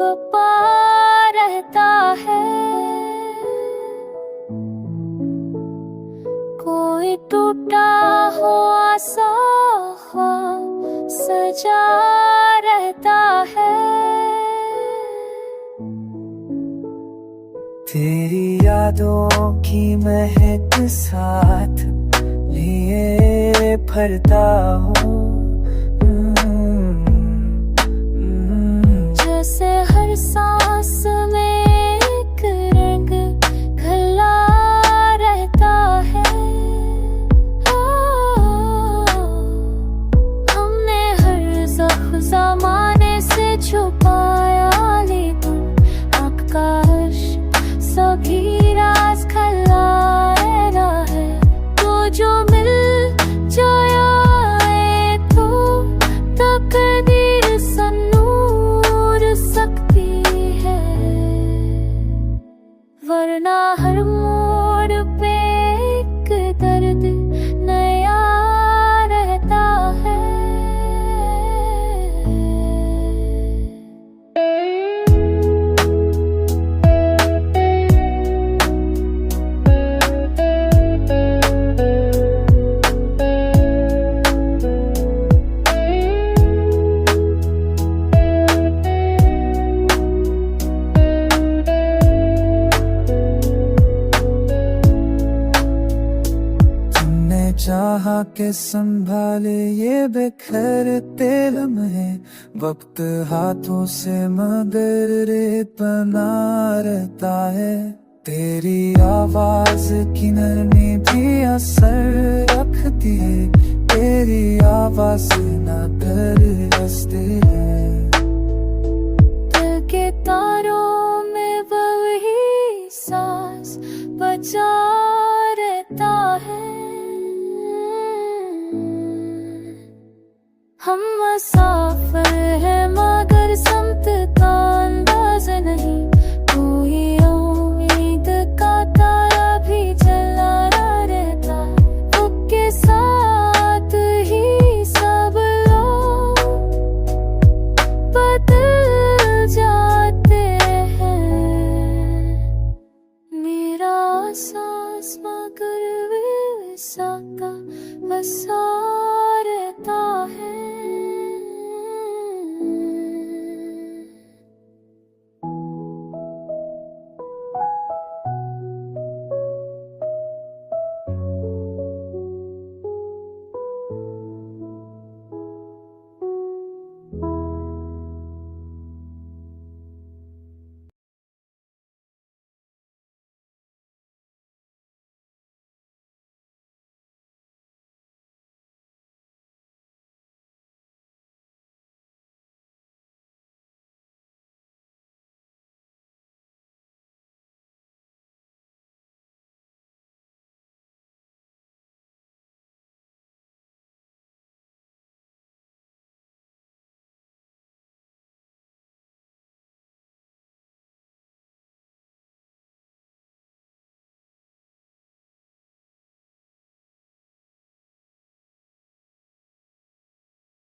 बपा रहता है। कोई टूटा हुआ सा ख्वाब सजा रहता है। तेरी यादों की महक साथ लिए फरता हूँ। जैसे हर सांस में एक रंग खिला रहता है। हमने हर ज़माने से छुपाया, लेकिन आकाश सभी राज खिलाया है। तो जो मिल जाए तो तकदीर सनूर सकती है, वरना हर मोड़ पे एक दर्द नया रहता है। चाहा के संभाले ये बिखरते लम्हे, वक्त हाथों से मगर रेत बना रहता है। तेरी आवाज की नरमी भी असर रखती है, तेरी आवाज ना कर रस्ते है।